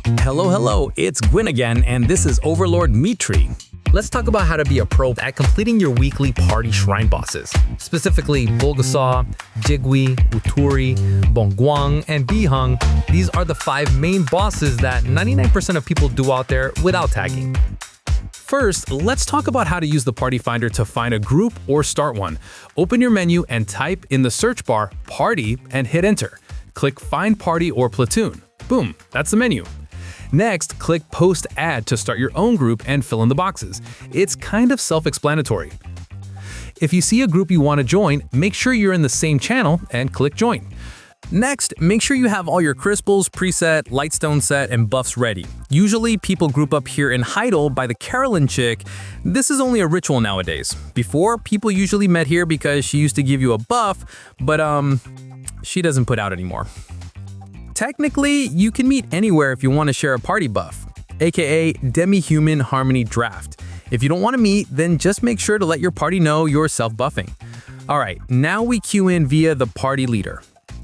Hello, it's Gwyn again, and this is OverlordMeatTree. Let's talk about how to be a pro at completing your weekly party shrine bosses. Specifically, Bulgasal, Jigwi, Uturi, Bongwang, and Bihyung. These are the 5 main bosses that 99% of people do out there without tagging. First, let's talk about how to use the party finder to find a group or start one. Open your menu and type in the search bar, party, and hit enter. Click find party or platoon. Boom, that's the menu. Next, click Post Ad to start your own group and fill in the boxes. It's kind of self-explanatory. If you see a group you want to join, make sure you're in the same channel and click Join. Next, make sure you have all your crystals, preset, Lightstone Set, and buffs ready. Usually, people group up here in Heidel by the Carolyn chick. This is only a ritual nowadays. Before, people usually met here because she used to give you a buff, but she doesn't put out anymore. Technically, you can meet anywhere if you want to share a party buff, aka Demihuman Harmony Draught. If you don't want to meet, then just make sure to let your party know you're self-buffing. Alright, now we queue in via the party leader.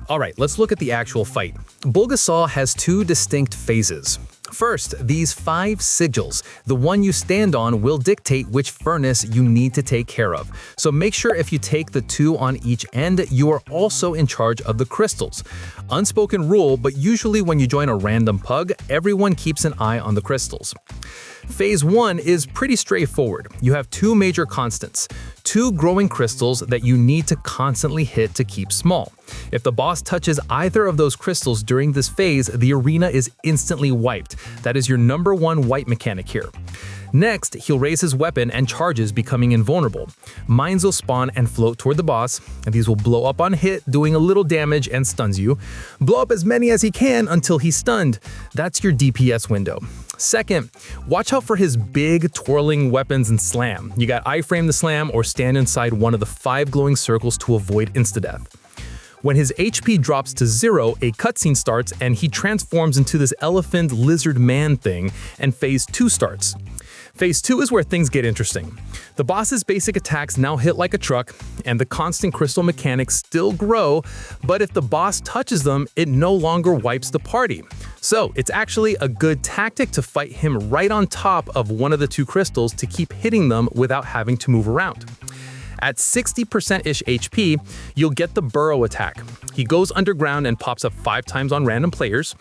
Alright, let's look at the actual fight. Bulgasal has 2 distinct phases. First, these 5 sigils. The one you stand on will dictate which furnace you need to take care of. So make sure if you take the 2 on each end, you are also in charge of the crystals. Unspoken rule, but usually when you join a random pug, everyone keeps an eye on the crystals. Phase 1 is pretty straightforward. You have 2 major constants, 2 growing crystals that you need to constantly hit to keep small. If the boss touches either of those crystals during this phase, the arena is instantly wiped. That is your number 1 wipe mechanic here. Next, he'll raise his weapon and charges, becoming invulnerable. Mines will spawn and float toward the boss, and these will blow up on hit, doing a little damage and stuns you. Blow up as many as he can until he's stunned. That's your DPS window. Second, watch out for his big twirling weapons and slam. You got iframe the slam or stand inside one of the 5 glowing circles to avoid insta-death. When his HP drops to 0, a cutscene starts and he transforms into this elephant lizard man thing, and phase 2 starts. Phase 2 is where things get interesting. The boss's basic attacks now hit like a truck, and the constant crystal mechanics still grow, but if the boss touches them, it no longer wipes the party. So it's actually a good tactic to fight him right on top of one of the 2 crystals to keep hitting them without having to move around. At 60%-ish HP, you'll get the burrow attack. He goes underground and pops up 5 times on random players.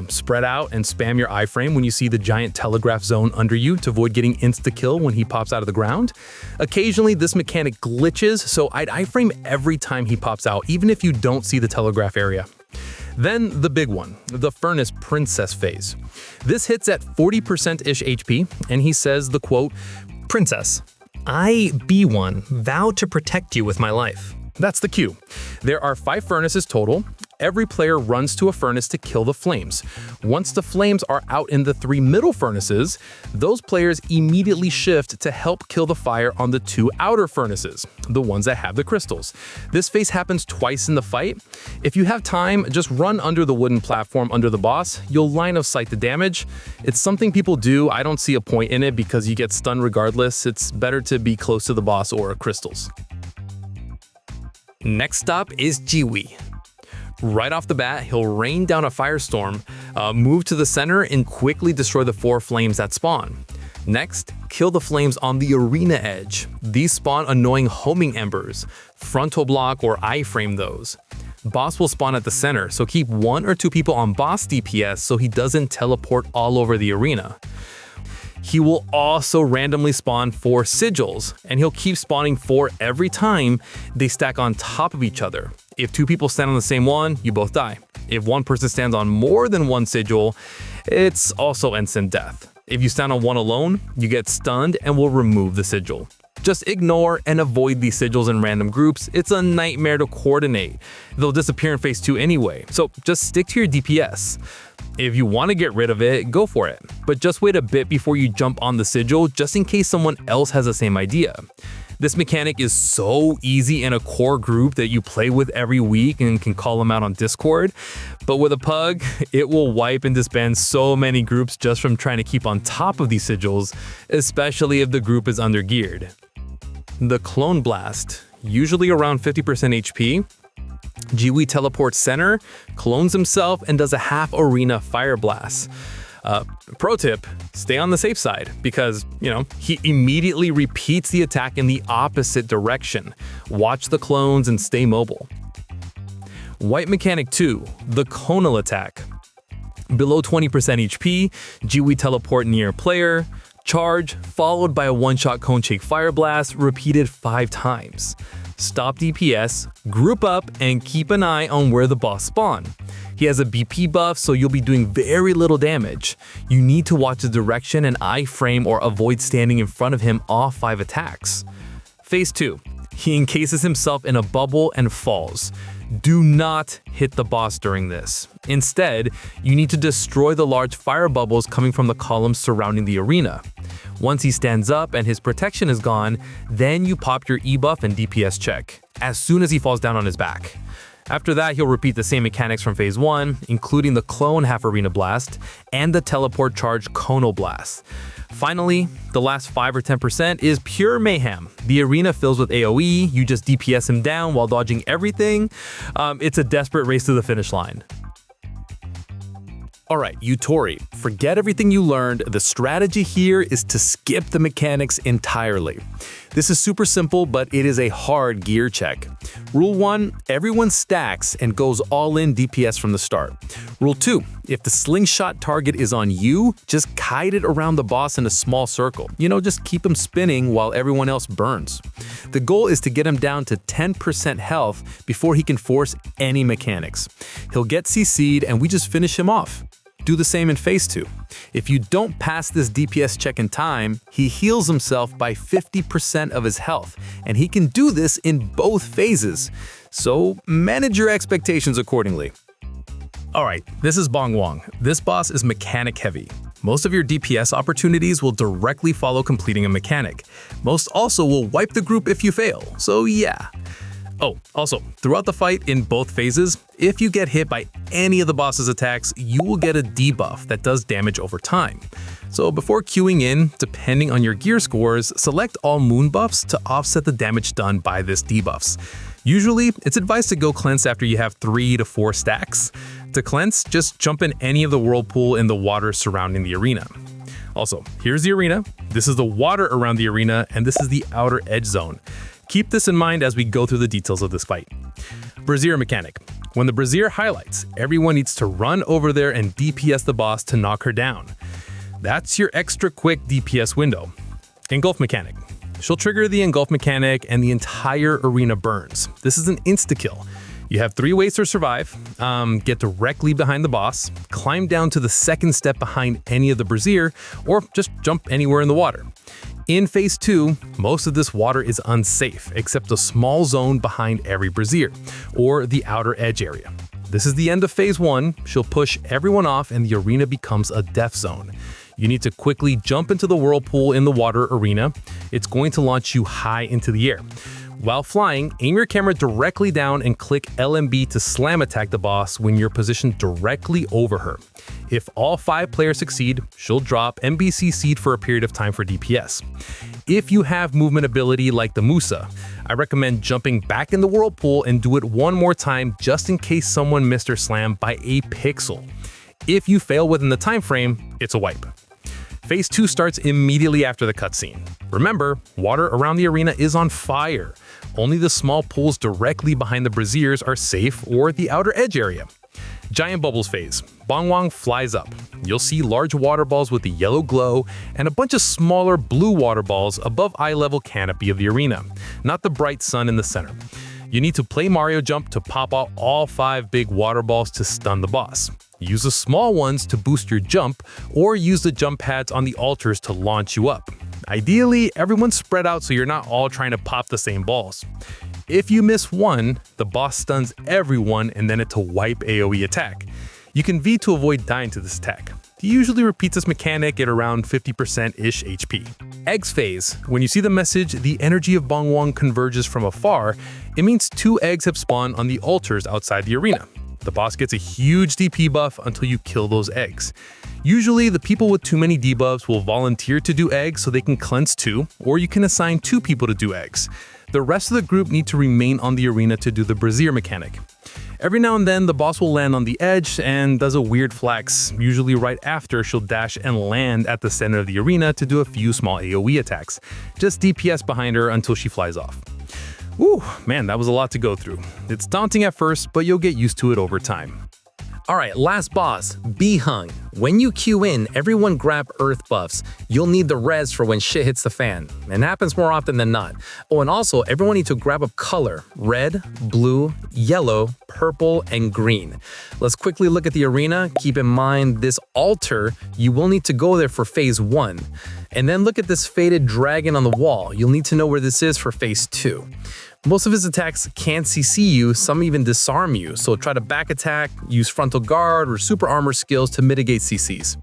Spread out and spam your iframe when you see the giant telegraph zone under you to avoid getting insta-kill when he pops out of the ground. Occasionally, this mechanic glitches, so I'd iframe every time he pops out, even if you don't see the telegraph area. Then the big one, the Furnace Princess phase. This hits at 40%-ish HP, and he says the quote, "Princess, I, B1, vow to protect you with my life." That's the cue. There are 5 furnaces total. Every player runs to a furnace to kill the flames. Once the flames are out in the 3 middle furnaces, those players immediately shift to help kill the fire on the 2 outer furnaces, the ones that have the crystals. This phase happens twice in the fight. If you have time, just run under the wooden platform under the boss. You'll line of sight the damage. It's something people do. I don't see a point in it because you get stunned regardless. It's better to be close to the boss or crystals. Next stop is Jigwi. Right off the bat, he'll rain down a firestorm, move to the center, and quickly destroy the 4 flames that spawn. Next, kill the flames on the arena edge. These spawn annoying homing embers. Frontal block or iframe those. Boss will spawn at the center, so keep 1 or 2 people on boss DPS so he doesn't teleport all over the arena. He will also randomly spawn 4 sigils, and he'll keep spawning 4 every time they stack on top of each other. If 2 people stand on the same one, you both die. If 1 person stands on more than 1 sigil, it's also instant death. If you stand on 1 alone, you get stunned and will remove the sigil. Just ignore and avoid these sigils in random groups. It's a nightmare to coordinate. They'll disappear in phase 2 anyway, so just stick to your DPS. If you want to get rid of it, go for it, but just wait a bit before you jump on the sigil just in case someone else has the same idea. This mechanic is so easy in a core group that you play with every week and can call them out on Discord, but with a pug, it will wipe and disband so many groups just from trying to keep on top of these sigils, especially if the group is undergeared. The Clone Blast, usually around 50% HP, Jigwi teleports center, clones himself, and does a half arena fire blast. Pro tip, stay on the safe side because, he immediately repeats the attack in the opposite direction. Watch the clones and stay mobile. White Mechanic 2, the Conal Attack. Below 20% HP, Jigwi teleport near player, charge, followed by a one-shot Cone Shake Fire Blast, repeated 5 times. Stop DPS, group up, and keep an eye on where the boss spawn. He has a BP buff, so you'll be doing very little damage. You need to watch the direction and iframe or avoid standing in front of him all 5 attacks. Phase 2. He encases himself in a bubble and falls. Do not hit the boss during this. Instead, you need to destroy the large fire bubbles coming from the columns surrounding the arena. Once he stands up and his protection is gone, then you pop your E-buff and DPS check, as soon as he falls down on his back. After that, he'll repeat the same mechanics from Phase 1, including the Clone Half Arena Blast and the Teleport Charge Conal Blast. Finally, the last 5 or 10% is pure mayhem. The arena fills with AoE, you just DPS him down while dodging everything. It's a desperate race to the finish line. Alright, Uturi, forget everything you learned. The strategy here is to skip the mechanics entirely. This is super simple, but it is a hard gear check. Rule 1, everyone stacks and goes all in DPS from the start. Rule 2, if the slingshot target is on you, just kite it around the boss in a small circle. Just keep him spinning while everyone else burns. The goal is to get him down to 10% health before he can force any mechanics. He'll get CC'd and we just finish him off. Do the same in Phase 2. If you don't pass this DPS check in time, he heals himself by 50% of his health, and he can do this in both phases. So manage your expectations accordingly. Alright, this is Bongwang. This boss is mechanic heavy. Most of your DPS opportunities will directly follow completing a mechanic. Most also will wipe the group if you fail, so yeah. Oh, also, throughout the fight in both phases, if you get hit by any of the boss's attacks, you will get a debuff that does damage over time. So before queuing in, depending on your gear scores, select all moon buffs to offset the damage done by this debuffs. Usually, it's advised to go cleanse after you have 3 to 4 stacks. To cleanse, just jump in any of the whirlpool in the water surrounding the arena. Also, here's the arena, this is the water around the arena, and this is the outer edge zone. Keep this in mind as we go through the details of this fight. Brazier mechanic. When the brazier highlights, everyone needs to run over there and DPS the boss to knock her down. That's your extra quick DPS window. Engulf mechanic. She'll trigger the engulf mechanic and the entire arena burns. This is an insta-kill. You have 3 ways to survive. Get directly behind the boss, climb down to the second step behind any of the brazier, or just jump anywhere in the water. In Phase 2, most of this water is unsafe, except a small zone behind every brazier, or the outer edge area. This is the end of Phase 1, she'll push everyone off and the arena becomes a death zone. You need to quickly jump into the whirlpool in the water arena. It's going to launch you high into the air. While flying, aim your camera directly down and click LMB to slam attack the boss when you're positioned directly over her. If all 5 players succeed, she'll drop MBCC'd for a period of time for DPS. If you have movement ability like the Musa, I recommend jumping back in the whirlpool and do it one more time just in case someone missed her slam by a pixel. If you fail within the time frame, it's a wipe. Phase 2 starts immediately after the cutscene. Remember, water around the arena is on fire. Only the small pools directly behind the braziers are safe, or the outer edge area. Giant Bubbles phase. Bongwang flies up. You'll see large water balls with a yellow glow and a bunch of smaller blue water balls above eye level canopy of the arena, not the bright sun in the center. You need to play Mario Jump to pop out all 5 big water balls to stun the boss. Use the small ones to boost your jump, or use the jump pads on the altars to launch you up. Ideally, everyone's spread out so you're not all trying to pop the same balls. If you miss one, the boss stuns everyone and then it's a wipe AoE attack. You can V to avoid dying to this attack. He usually repeats this mechanic at around 50%-ish HP. Eggs phase. When you see the message, the energy of Bongwang converges from afar, it means 2 eggs have spawned on the altars outside the arena. The boss gets a huge DP buff until you kill those eggs. Usually, the people with too many debuffs will volunteer to do eggs so they can cleanse 2, or you can assign 2 people to do eggs. The rest of the group need to remain on the arena to do the brazier mechanic. Every now and then, the boss will land on the edge and does a weird flex. Usually right after, she'll dash and land at the center of the arena to do a few small AoE attacks. Just DPS behind her until she flies off. Whew, man, that was a lot to go through. It's daunting at first, but you'll get used to it over time. Alright, last boss, Bihyung. When you queue in, everyone grab earth buffs. You'll need the res for when shit hits the fan. It happens more often than not. Oh, and also, everyone needs to grab a color: red, blue, yellow, purple, and green. Let's quickly look at the arena. Keep in mind this altar, you will need to go there for phase 1. And then look at this faded dragon on the wall. You'll need to know where this is for phase 2. Most of his attacks can't CC you, some even disarm you, so try to back attack, use frontal guard or super armor skills to mitigate CCs.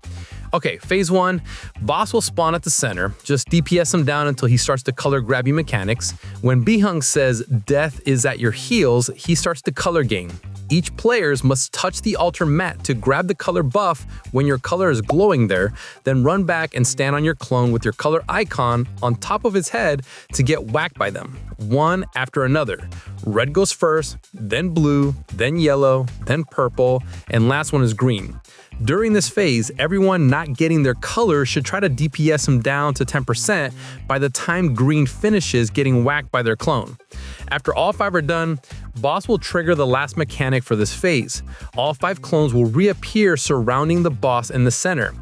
Okay, phase 1, boss will spawn at the center. Just DPS him down until he starts to color grab you mechanics. When Bihyung says death is at your heels, he starts to color gain. Each player must touch the altar mat to grab the color buff when your color is glowing there, then run back and stand on your clone with your color icon on top of his head to get whacked by them, one after another. Red goes first, then blue, then yellow, then purple, and last one is green. During this phase, everyone not getting their color should try to DPS him down to 10% by the time green finishes getting whacked by their clone. After all 5 are done, boss will trigger the last mechanic for this phase. All 5 clones will reappear surrounding the boss in the center.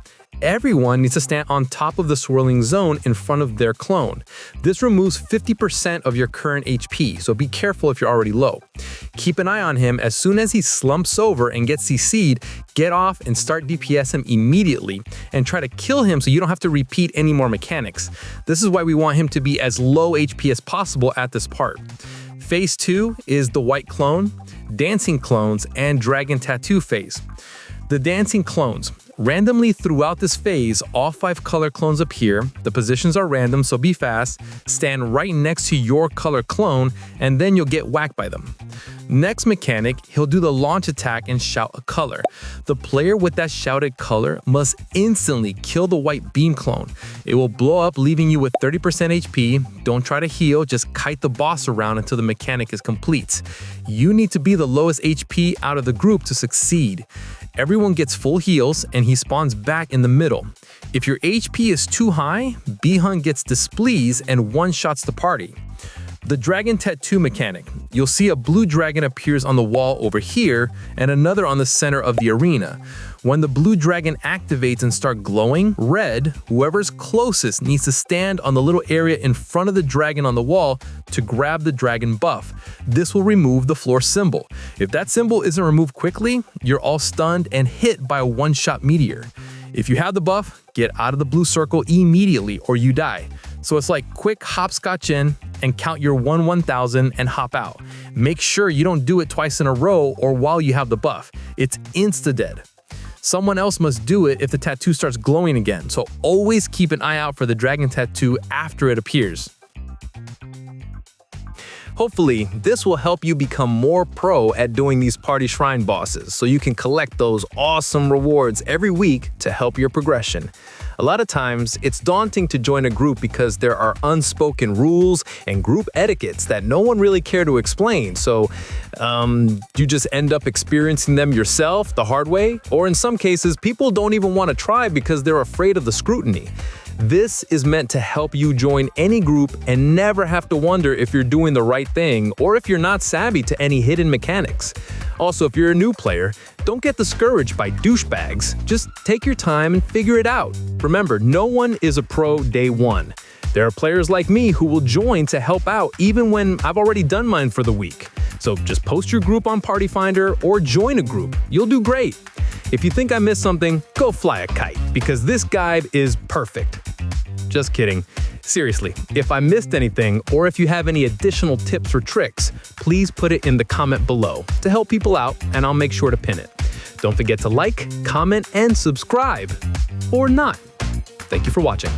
Everyone needs to stand on top of the swirling zone in front of their clone. This removes 50% of your current HP, so be careful if you're already low. Keep an eye on him. As soon as he slumps over and gets CC'd, get off and start DPS him immediately and try to kill him so you don't have to repeat any more mechanics. This is why we want him to be as low HP as possible at this part. Phase 2 is the white clone, dancing clones, and dragon tattoo phase. The dancing clones. Randomly throughout this phase, all 5 color clones appear. The positions are random, so be fast. Stand right next to your color clone, and then you'll get whacked by them. Next mechanic, he'll do the launch attack and shout a color. The player with that shouted color must instantly kill the white beam clone. It will blow up, leaving you with 30% HP. Don't try to heal, just kite the boss around until the mechanic is complete. You need to be the lowest HP out of the group to succeed. Everyone gets full heals and he spawns back in the middle. If your HP is too high, Bihyung gets displeased and one-shots the party. The dragon tattoo mechanic. You'll see a blue dragon appears on the wall over here and another on the center of the arena. When the blue dragon activates and starts glowing red, whoever's closest needs to stand on the little area in front of the dragon on the wall to grab the dragon buff. This will remove the floor symbol. If that symbol isn't removed quickly, you're all stunned and hit by a one-shot meteor. If you have the buff, get out of the blue circle immediately or you die. So it's like quick hopscotch in and count your 1000 and hop out. Make sure you don't do it twice in a row or while you have the buff. It's insta-dead. Someone else must do it if the tattoo starts glowing again, so always keep an eye out for the dragon tattoo after it appears. Hopefully, this will help you become more pro at doing these party shrine bosses so you can collect those awesome rewards every week to help your progression. A lot of times, it's daunting to join a group because there are unspoken rules and group etiquettes that no one really care to explain, so you just end up experiencing them yourself the hard way, or in some cases, people don't even want to try because they're afraid of the scrutiny. This is meant to help you join any group and never have to wonder if you're doing the right thing or if you're not savvy to any hidden mechanics. Also, if you're a new player, don't get discouraged by douchebags. Just take your time and figure it out. Remember, no one is a pro day one. There are players like me who will join to help out even when I've already done mine for the week. So just post your group on Party Finder or join a group. You'll do great. If you think I missed something, go fly a kite because this guide is perfect. Just kidding. Seriously, if I missed anything or if you have any additional tips or tricks, please put it in the comment below to help people out and I'll make sure to pin it. Don't forget to like, comment, and subscribe. Or not. Thank you for watching.